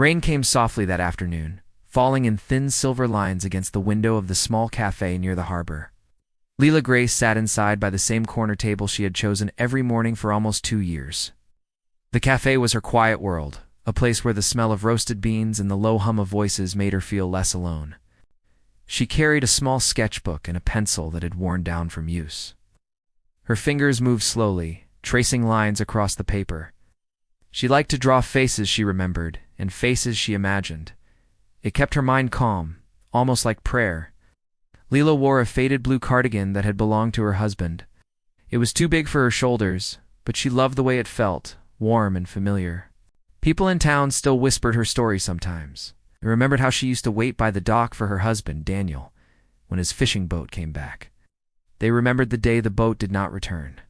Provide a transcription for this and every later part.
Rain came softly that afternoon, falling in thin silver lines against the window of the small cafe near the harbor. Leela Grace sat inside by the same corner table she had chosen every morning for almost 2 years. The cafe was her quiet world, a place where the smell of roasted beans and the low hum of voices made her feel less alone. She carried a small sketchbook and a pencil that had worn down from use. Her fingers moved slowly, tracing lines across the paper. She liked to draw faces she remembered and faces she imagined. It kept her mind calm, almost like prayer. Leela wore a faded blue cardigan that had belonged to her husband. It was too big for her shoulders, but she loved the way it felt, warm and familiar. People in town still whispered her story sometimes. They remembered how she used to wait by the dock for her husband, Daniel, when his fishing boat came back. They remembered the day the boat did not return.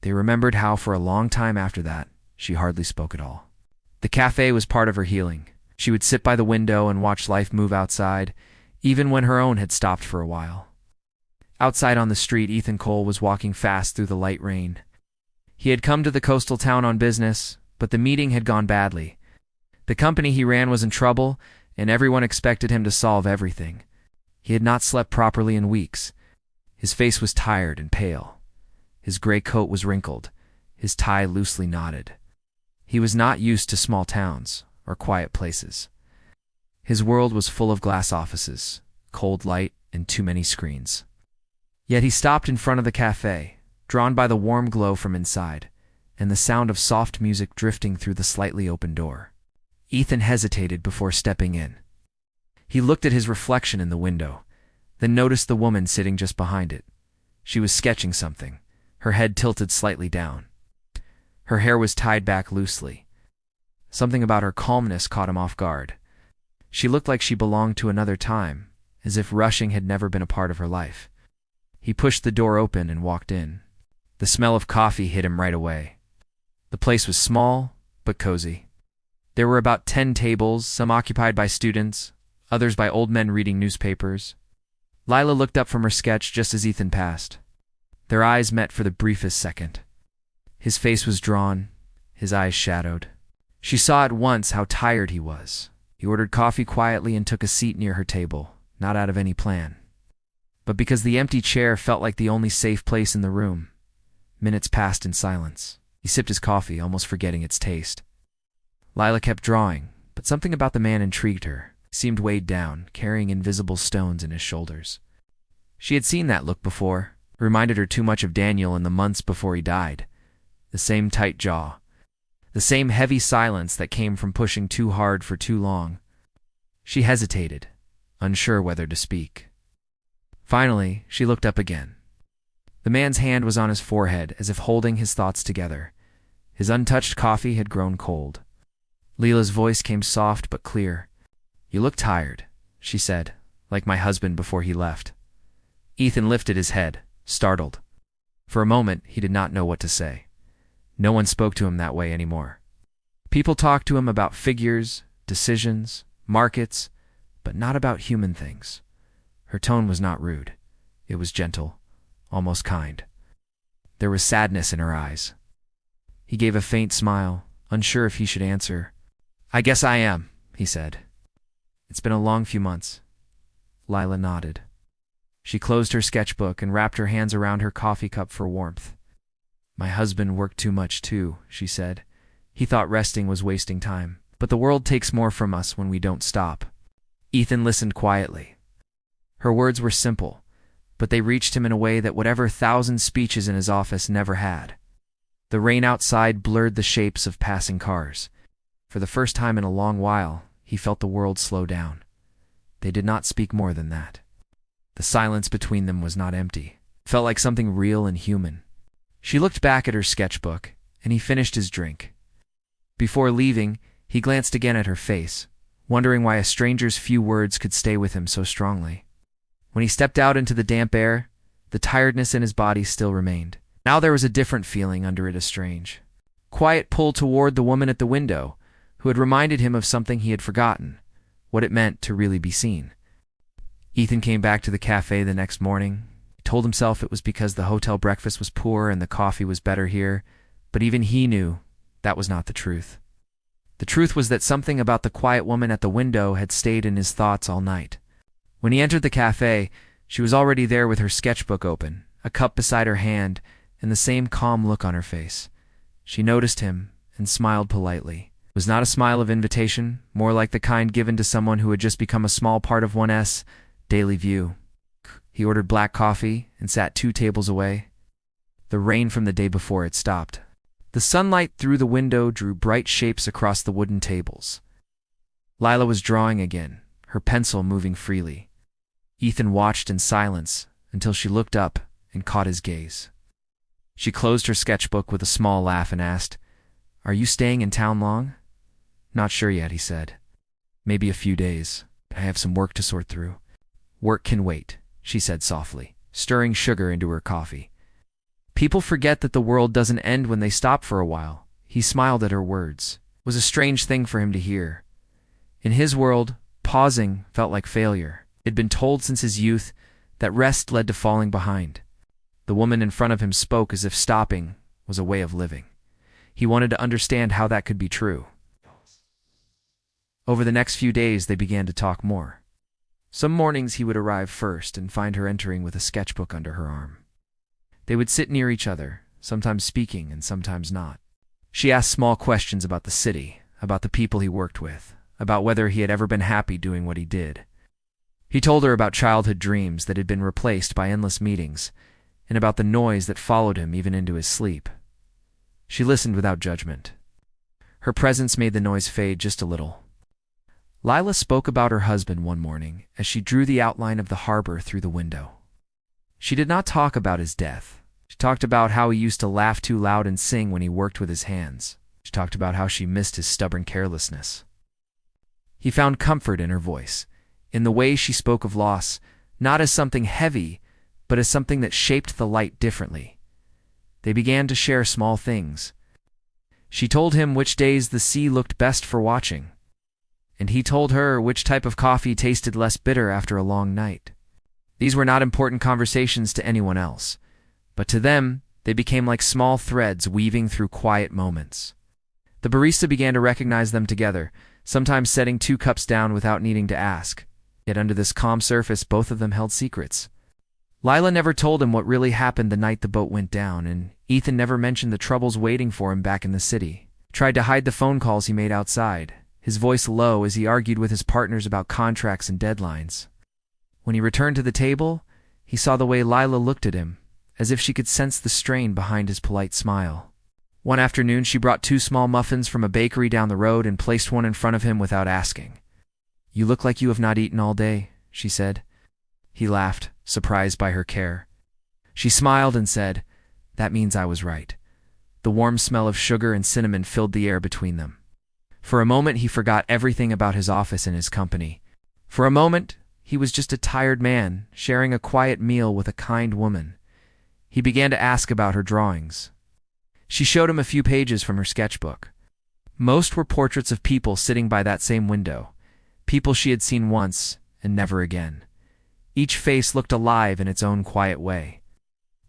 They remembered how for a long time after that, she hardly spoke at all. The cafe was part of her healing. She would sit by the window and watch life move outside, even when her own had stopped for a while. Outside on the street, Ethan Cole was walking fast through the light rain. He had come to the coastal town on business, but the meeting had gone badly. The company he ran was in trouble, and everyone expected him to solve everything. He had not slept properly in weeks. His face was tired and pale. His gray coat was wrinkled, his tie loosely knotted. He was not used to small towns or quiet places. His world was full of glass offices, cold light, and too many screens. Yet he stopped in front of the cafe, drawn by the warm glow from inside, and the sound of soft music drifting through the slightly open door. Ethan hesitated before stepping in. He looked at his reflection in the window, then noticed the woman sitting just behind it. She was sketching something, her head tilted slightly down. Her hair was tied back loosely. Something about her calmness caught him off guard. She looked like she belonged to another time, as if rushing had never been a part of her life. He pushed the door open and walked in. The smell of coffee hit him right away. The place was small, but cozy. There were about 10 tables, some occupied by students, others by old men reading newspapers. Lila looked up from her sketch just as Ethan passed. Their eyes met for the briefest second. His face was drawn, his eyes shadowed. She saw at once how tired he was. He ordered coffee quietly and took a seat near her table, not out of any plan, but because the empty chair felt like the only safe place in the room. Minutes passed in silence. He sipped his coffee, almost forgetting its taste. Lila kept drawing, but something about the man intrigued her. He seemed weighed down, carrying invisible stones in his shoulders. She had seen that look before. It reminded her too much of Daniel in the months before he died. The same tight jaw. The same heavy silence that came from pushing too hard for too long. She hesitated, unsure whether to speak. Finally, she looked up again. The man's hand was on his forehead, as if holding his thoughts together. His untouched coffee had grown cold. Leela's voice came soft but clear. "You look tired," she said, "like my husband before he left." Ethan lifted his head, startled. For a moment, he did not know what to say. No one spoke to him that way anymore. People talked to him about figures, decisions, markets, but not about human things. Her tone was not rude. It was gentle, almost kind. There was sadness in her eyes. He gave a faint smile, unsure if he should answer. "I guess I am," he said. "It's been a long few months." Lila nodded. She closed her sketchbook and wrapped her hands around her coffee cup for warmth. "My husband worked too much too," she said. "He thought resting was wasting time. But the world takes more from us when we don't stop." Ethan listened quietly. Her words were simple, but they reached him in a way that whatever 1,000 speeches in his office never had. The rain outside blurred the shapes of passing cars. For the first time in a long while, he felt the world slow down. They did not speak more than that. The silence between them was not empty. It felt like something real and human. She looked back at her sketchbook, and he finished his drink. Before leaving, he glanced again at her face, wondering why a stranger's few words could stay with him so strongly. When he stepped out into the damp air, the tiredness in his body still remained. Now there was a different feeling under it, a strange, quiet pull toward the woman at the window, who had reminded him of something he had forgotten, what it meant to really be seen. Ethan came back to the cafe the next morning. He told himself it was because the hotel breakfast was poor and the coffee was better here, but even he knew that was not the truth. The truth was that something about the quiet woman at the window had stayed in his thoughts all night. When he entered the cafe, she was already there with her sketchbook open, a cup beside her hand, and the same calm look on her face. She noticed him and smiled politely. It was not a smile of invitation, more like the kind given to someone who had just become a small part of one's daily view. He ordered black coffee and sat 2 tables away. The rain from the day before had stopped. The sunlight through the window drew bright shapes across the wooden tables. Lila was drawing again, her pencil moving freely. Ethan watched in silence until she looked up and caught his gaze. She closed her sketchbook with a small laugh and asked, "Are you staying in town long?" "Not sure yet," he said. "Maybe a few days. I have some work to sort through." "Work can wait," she said softly, stirring sugar into her coffee. "People forget that the world doesn't end when they stop for a while." He smiled at her words. It was a strange thing for him to hear. In his world, pausing felt like failure. He had been told since his youth that rest led to falling behind. The woman in front of him spoke as if stopping was a way of living. He wanted to understand how that could be true. Over the next few days, they began to talk more. Some mornings he would arrive first and find her entering with a sketchbook under her arm. They would sit near each other, sometimes speaking and sometimes not. She asked small questions about the city, about the people he worked with, about whether he had ever been happy doing what he did. He told her about childhood dreams that had been replaced by endless meetings, and about the noise that followed him even into his sleep. She listened without judgment. Her presence made the noise fade just a little. Lila spoke about her husband one morning as she drew the outline of the harbor through the window. She did not talk about his death. She talked about how he used to laugh too loud and sing when he worked with his hands. She talked about how she missed his stubborn carelessness. He found comfort in her voice, in the way she spoke of loss, not as something heavy, but as something that shaped the light differently. They began to share small things. She told him which days the sea looked best for watching, and he told her which type of coffee tasted less bitter after a long night. These were not important conversations to anyone else, but to them, they became like small threads weaving through quiet moments. The barista began to recognize them together, sometimes setting 2 cups down without needing to ask. Yet under this calm surface, both of them held secrets. Lila never told him what really happened the night the boat went down, and Ethan never mentioned the troubles waiting for him back in the city. He tried to hide the phone calls he made outside, his voice low as he argued with his partners about contracts and deadlines. When he returned to the table, he saw the way Lila looked at him, as if she could sense the strain behind his polite smile. One afternoon, she brought 2 small muffins from a bakery down the road and placed one in front of him without asking. "You look like you have not eaten all day," she said. He laughed, surprised by her care. She smiled and said, "That means I was right." The warm smell of sugar and cinnamon filled the air between them. For a moment, he forgot everything about his office and his company. For a moment, he was just a tired man, sharing a quiet meal with a kind woman. He began to ask about her drawings. She showed him a few pages from her sketchbook. Most were portraits of people sitting by that same window, people she had seen once and never again. Each face looked alive in its own quiet way.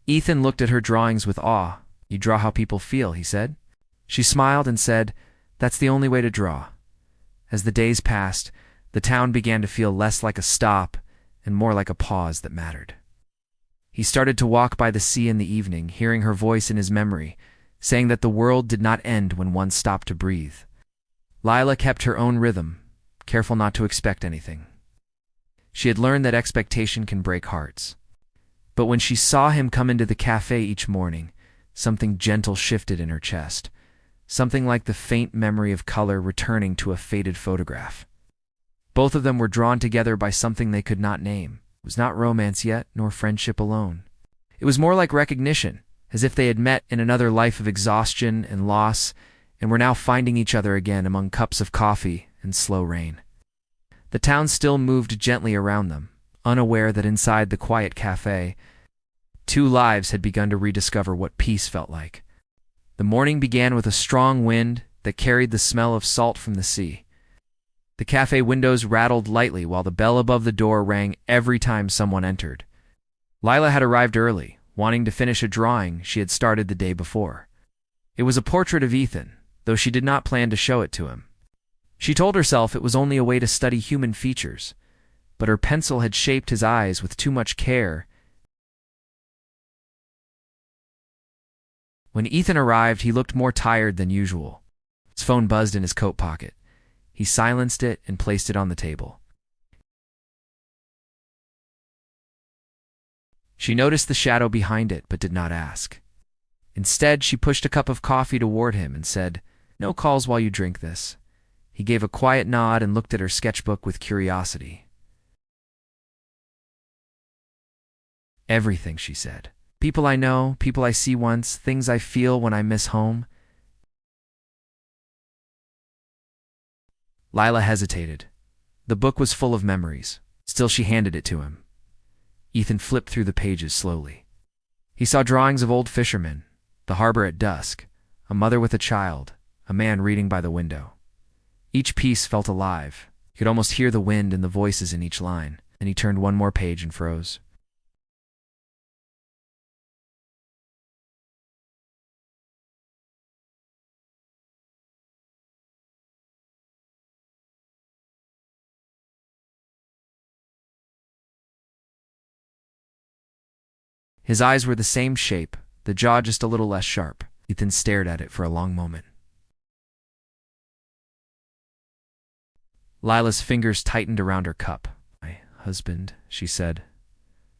Ethan looked at her drawings with awe. "You draw how people feel," he said. She smiled and said, "That's the only way to draw." As the days passed, the town began to feel less like a stop and more like a pause that mattered. He started to walk by the sea in the evening, hearing her voice in his memory, saying that the world did not end when one stopped to breathe. Lila kept her own rhythm, careful not to expect anything. She had learned that expectation can break hearts. But when she saw him come into the cafe each morning, something gentle shifted in her chest, something like the faint memory of color returning to a faded photograph. Both of them were drawn together by something they could not name. It was not romance yet, nor friendship alone. It was more like recognition, as if they had met in another life of exhaustion and loss, and were now finding each other again among cups of coffee and slow rain. The town still moved gently around them, unaware that inside the quiet cafe, 2 lives had begun to rediscover what peace felt like. The morning began with a strong wind that carried the smell of salt from the sea. The cafe windows rattled lightly while the bell above the door rang every time someone entered. Lila had arrived early, wanting to finish a drawing she had started the day before. It was a portrait of Ethan, though she did not plan to show it to him. She told herself it was only a way to study human features, but her pencil had shaped his eyes with too much care. When Ethan arrived, he looked more tired than usual. His phone buzzed in his coat pocket. He silenced it and placed it on the table. She noticed the shadow behind it, but did not ask. Instead, she pushed a cup of coffee toward him and said, "No calls while you drink this." He gave a quiet nod and looked at her sketchbook with curiosity. "Everything," she said. "People I know, people I see once, things I feel when I miss home." Lila hesitated. The book was full of memories. Still, she handed it to him. Ethan flipped through the pages slowly. He saw drawings of old fishermen, the harbor at dusk, a mother with a child, a man reading by the window. Each piece felt alive. He could almost hear the wind and the voices in each line, and he turned one more page and froze. His eyes were the same shape, the jaw just a little less sharp. Ethan stared at it for a long moment. Lila's fingers tightened around her cup. "My husband," she said.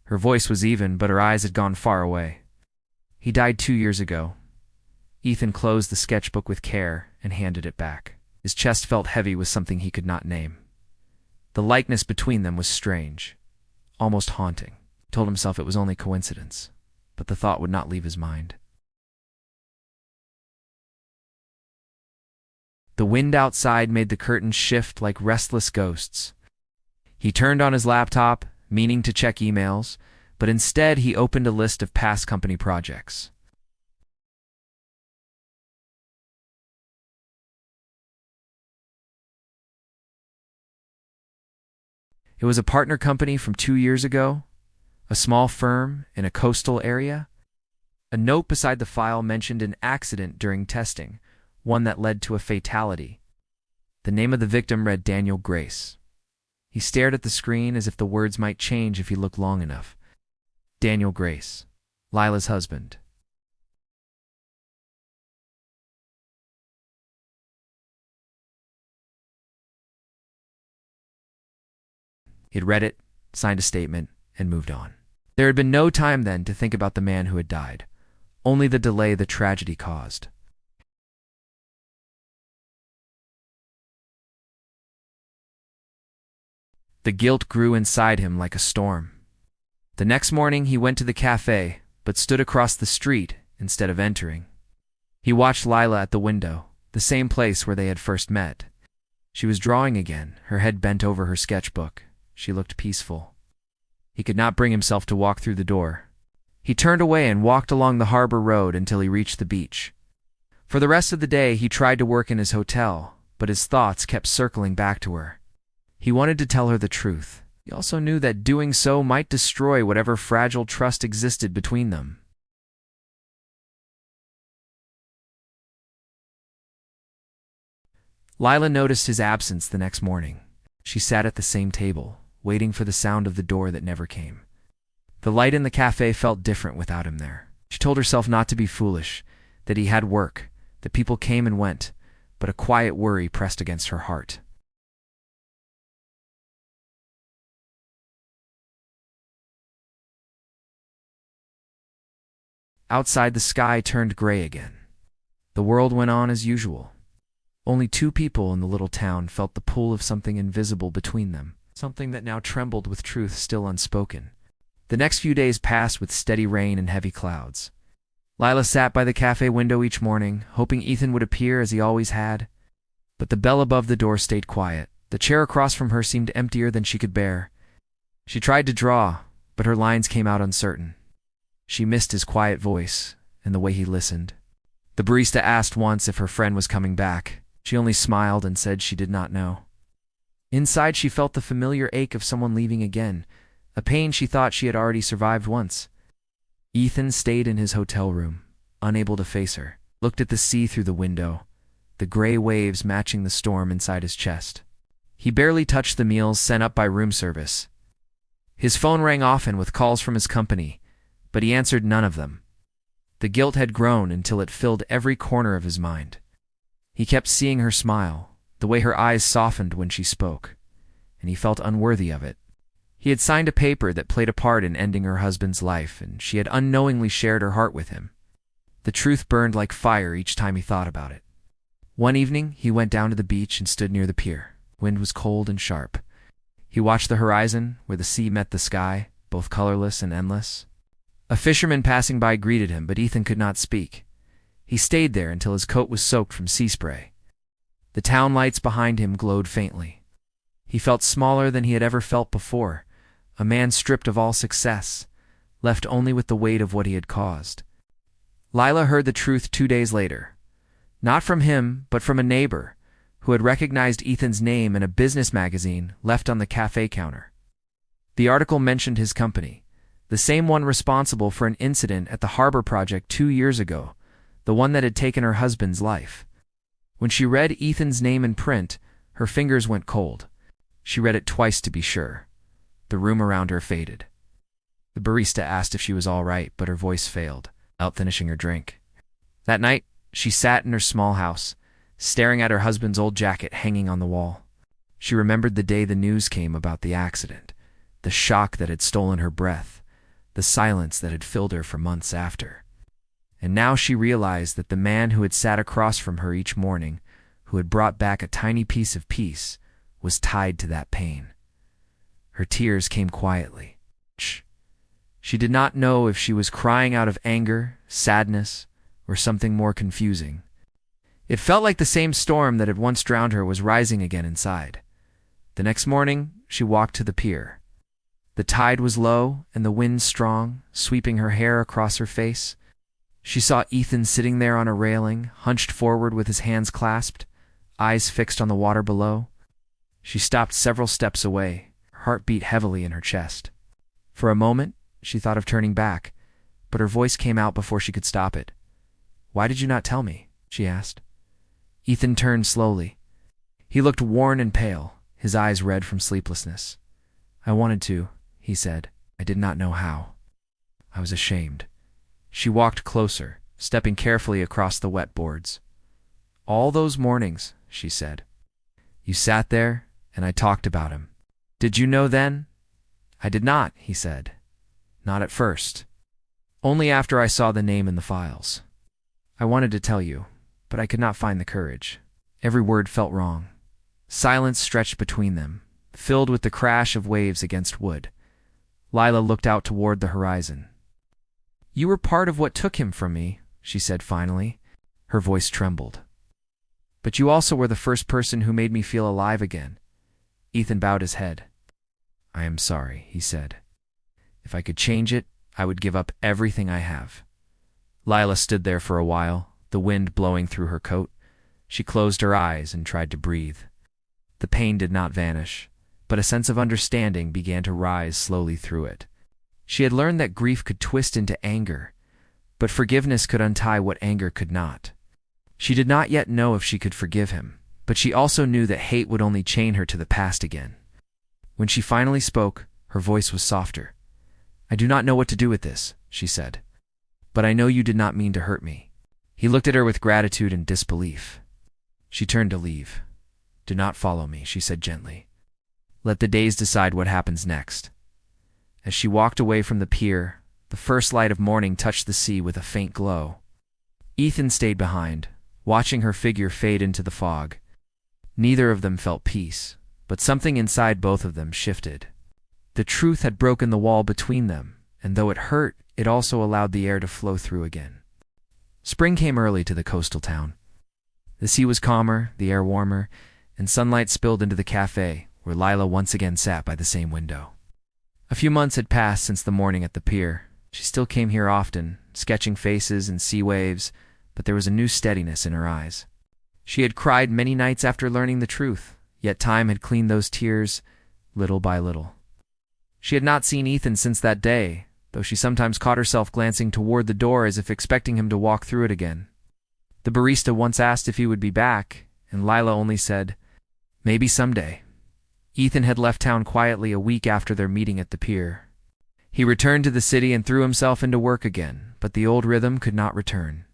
Her voice was even, but her eyes had gone far away. "He died 2 years ago." Ethan closed the sketchbook with care and handed it back. His chest felt heavy with something he could not name. The likeness between them was strange, almost haunting. He told himself it was only coincidence, but the thought would not leave his mind. The wind outside made the curtains shift like restless ghosts. He turned on his laptop, meaning to check emails, but instead he opened a list of past company projects. It was a partner company from 2 years ago, a small firm in a coastal area. A note beside the file mentioned an accident during testing, one that led to a fatality. The name of the victim read Daniel Grace. He stared at the screen as if the words might change if he looked long enough. Daniel Grace, Lila's husband. He had read it, signed a statement, and moved on. There had been no time then to think about the man who had died, only the delay the tragedy caused. The guilt grew inside him like a storm. The next morning he went to the cafe, but stood across the street instead of entering. He watched Lila at the window, the same place where they had first met. She was drawing again, her head bent over her sketchbook. She looked peaceful. He could not bring himself to walk through the door. He turned away and walked along the harbor road until he reached the beach. For the rest of the day he tried to work in his hotel, but his thoughts kept circling back to her. He wanted to tell her the truth. He also knew that doing so might destroy whatever fragile trust existed between them. Lila noticed his absence the next morning. She sat at the same table, waiting for the sound of the door that never came. The light in the cafe felt different without him there. She told herself not to be foolish, that he had work, that people came and went, but a quiet worry pressed against her heart. Outside, the sky turned gray again. The world went on as usual. Only 2 people in the little town felt the pull of something invisible between them, something that now trembled with truth still unspoken. The next few days passed with steady rain and heavy clouds. Lila sat by the cafe window each morning, hoping Ethan would appear as he always had. But the bell above the door stayed quiet. The chair across from her seemed emptier than she could bear. She tried to draw, but her lines came out uncertain. She missed his quiet voice and the way he listened. The barista asked once if her friend was coming back. She only smiled and said she did not know. Inside, she felt the familiar ache of someone leaving again, a pain she thought she had already survived once. Ethan stayed in his hotel room, unable to face her, looked at the sea through the window, the gray waves matching the storm inside his chest. He barely touched the meals sent up by room service. His phone rang often with calls from his company, but he answered none of them. The guilt had grown until it filled every corner of his mind. He kept seeing her smile, the way her eyes softened when she spoke, and he felt unworthy of it. He had signed a paper that played a part in ending her husband's life, and she had unknowingly shared her heart with him. The truth burned like fire each time he thought about it. One evening, he went down to the beach and stood near the pier. Wind was cold and sharp. He watched the horizon, where the sea met the sky, both colorless and endless. A fisherman passing by greeted him, but Ethan could not speak. He stayed there until his coat was soaked from sea spray. The town lights behind him glowed faintly. He felt smaller than he had ever felt before, a man stripped of all success, left only with the weight of what he had caused. Lila heard the truth 2 days later. Not from him, but from a neighbor, who had recognized Ethan's name in a business magazine left on the cafe counter. The article mentioned his company, the same one responsible for an incident at the harbor project 2 years ago, the one that had taken her husband's life. When she read Ethan's name in print, her fingers went cold. She read it twice to be sure. The room around her faded. The barista asked if she was all right, but her voice failed, out finishing her drink. That night, she sat in her small house, staring at her husband's old jacket hanging on the wall. She remembered the day the news came about the accident, the shock that had stolen her breath, the silence that had filled her for months after. And now she realized that the man who had sat across from her each morning, who had brought back a tiny piece of peace, was tied to that pain. Her tears came quietly. She did not know if she was crying out of anger, sadness, or something more confusing. It felt like the same storm that had once drowned her was rising again inside. The next morning, she walked to the pier. The tide was low and the wind strong, sweeping her hair across her face. She saw Ethan sitting there on a railing, hunched forward with his hands clasped, eyes fixed on the water below. She stopped several steps away, her heart beat heavily in her chest. For a moment, she thought of turning back, but her voice came out before she could stop it. "Why did you not tell me?" she asked. Ethan turned slowly. He looked worn and pale, his eyes red from sleeplessness. "I wanted to," he said. "I did not know how. I was ashamed." She walked closer, stepping carefully across the wet boards. "All those mornings," she said. "You sat there, and I talked about him. Did you know then?" "I did not," he said. "Not at first. Only after I saw the name in the files. I wanted to tell you, but I could not find the courage. Every word felt wrong." Silence stretched between them, filled with the crash of waves against wood. Lila looked out toward the horizon. "You were part of what took him from me," she said finally. Her voice trembled. "But you also were the first person who made me feel alive again." Ethan bowed his head. "I am sorry," he said. "If I could change it, I would give up everything I have." Lila stood there for a while, the wind blowing through her coat. She closed her eyes and tried to breathe. The pain did not vanish, but a sense of understanding began to rise slowly through it. She had learned that grief could twist into anger, but forgiveness could untie what anger could not. She did not yet know if she could forgive him, but she also knew that hate would only chain her to the past again. When she finally spoke, her voice was softer. "I do not know what to do with this," she said. "But I know you did not mean to hurt me." He looked at her with gratitude and disbelief. She turned to leave. "Do not follow me," she said gently. "Let the days decide what happens next." As she walked away from the pier, the first light of morning touched the sea with a faint glow. Ethan stayed behind, watching her figure fade into the fog. Neither of them felt peace, but something inside both of them shifted. The truth had broken the wall between them, and though it hurt, it also allowed the air to flow through again. Spring came early to the coastal town. The sea was calmer, the air warmer, and sunlight spilled into the cafe, where Lila once again sat by the same window. A few months had passed since the morning at the pier. She still came here often, sketching faces and sea waves, but there was a new steadiness in her eyes. She had cried many nights after learning the truth, yet time had cleaned those tears little by little. She had not seen Ethan since that day, though she sometimes caught herself glancing toward the door as if expecting him to walk through it again. The barista once asked if he would be back, and Lila only said, "Maybe someday." Ethan had left town quietly a week after their meeting at the pier. He returned to the city and threw himself into work again, but the old rhythm could not return.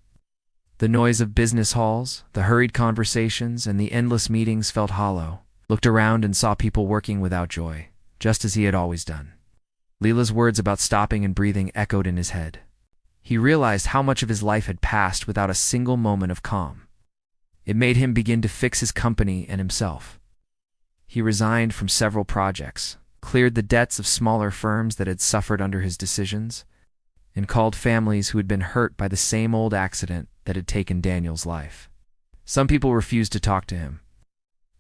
The noise of business halls, the hurried conversations, and the endless meetings felt hollow. Looked around and saw people working without joy, just as he had always done. Leela's words about stopping and breathing echoed in his head. He realized how much of his life had passed without a single moment of calm. It made him begin to fix his company and himself. He resigned from several projects, cleared the debts of smaller firms that had suffered under his decisions, and called families who had been hurt by the same old accident that had taken Daniel's life. Some people refused to talk to him.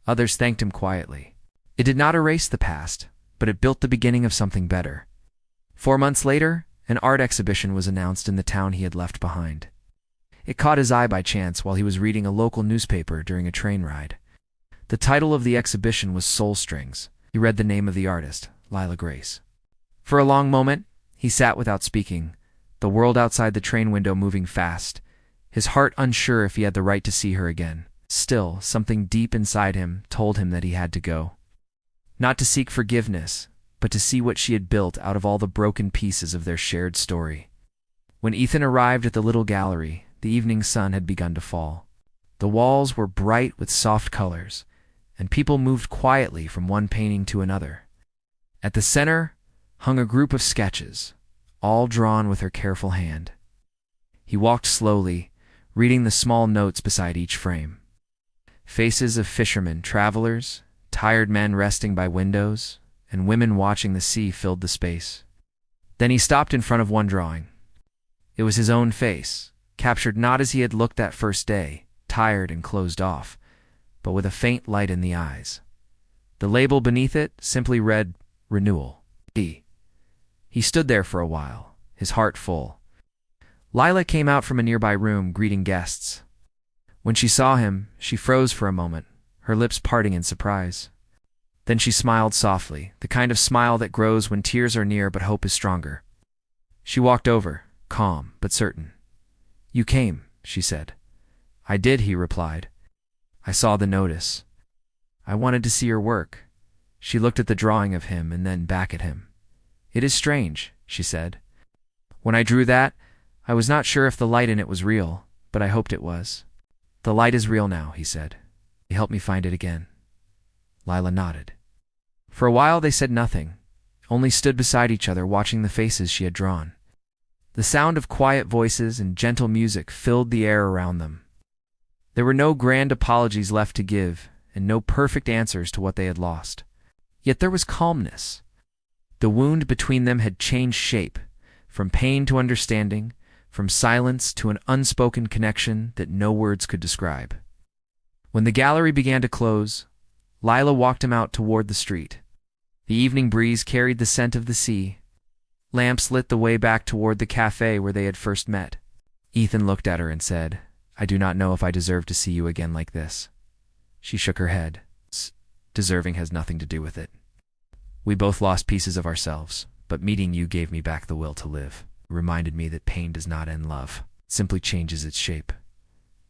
Others thanked him quietly. It did not erase the past, but it built the beginning of something better. 4 months later, an art exhibition was announced in the town he had left behind. It caught his eye by chance while he was reading a local newspaper during a train ride. The title of the exhibition was Soul Strings. He read the name of the artist, Lila Grace. For a long moment, he sat without speaking, the world outside the train window moving fast, his heart unsure if he had the right to see her again. Still, something deep inside him told him that he had to go. Not to seek forgiveness, but to see what she had built out of all the broken pieces of their shared story. When Ethan arrived at the little gallery, the evening sun had begun to fall. The walls were bright with soft colors, and people moved quietly from one painting to another. At the center hung a group of sketches, all drawn with her careful hand. He walked slowly, reading the small notes beside each frame. Faces of fishermen, travelers, tired men resting by windows, and women watching the sea filled the space. Then he stopped in front of one drawing. It was his own face, captured not as he had looked that first day, tired and closed off, but with a faint light in the eyes. The label beneath it simply read, "Renewal." He stood there for a while, his heart full. Lila came out from a nearby room, greeting guests. When she saw him, she froze for a moment, her lips parting in surprise. Then she smiled softly, the kind of smile that grows when tears are near but hope is stronger. She walked over, calm but certain. "You came," she said. "I did," he replied. "I saw the notice. I wanted to see your work." She looked at the drawing of him and then back at him. "It is strange," she said. "When I drew that, I was not sure if the light in it was real, but I hoped it was." "The light is real now," he said. "He helped me find it again." Lila nodded. For a while they said nothing, only stood beside each other watching the faces she had drawn. The sound of quiet voices and gentle music filled the air around them. There were no grand apologies left to give, and no perfect answers to what they had lost. Yet there was calmness. The wound between them had changed shape, from pain to understanding, from silence to an unspoken connection that no words could describe. When the gallery began to close, Lila walked him out toward the street. The evening breeze carried the scent of the sea. Lamps lit the way back toward the cafe where they had first met. Ethan looked at her and said, "I do not know if I deserve to see you again like this." She shook her head. "Deserving has nothing to do with it. We both lost pieces of ourselves, but meeting you gave me back the will to live. It reminded me that pain does not end love. It simply changes its shape."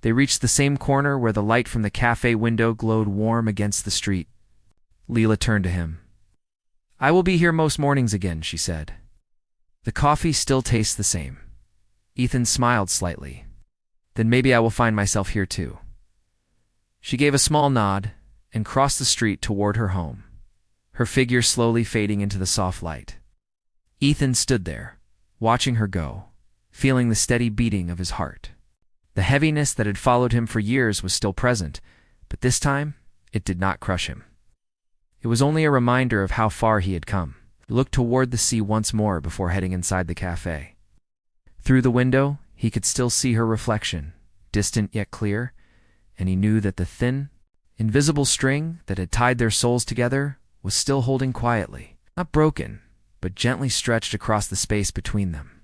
They reached the same corner where the light from the cafe window glowed warm against the street. Leela turned to him. "I will be here most mornings again," she said. "The coffee still tastes the same." Ethan smiled slightly. "Then maybe I will find myself here too." She gave a small nod and crossed the street toward her home, her figure slowly fading into the soft light. Ethan stood there, watching her go, feeling the steady beating of his heart. The heaviness that had followed him for years was still present, but this time it did not crush him. It was only a reminder of how far he had come. He looked toward the sea once more before heading inside the cafe. Through the window, he could still see her reflection, distant yet clear, and he knew that the thin, invisible string that had tied their souls together was still holding quietly, not broken, but gently stretched across the space between them.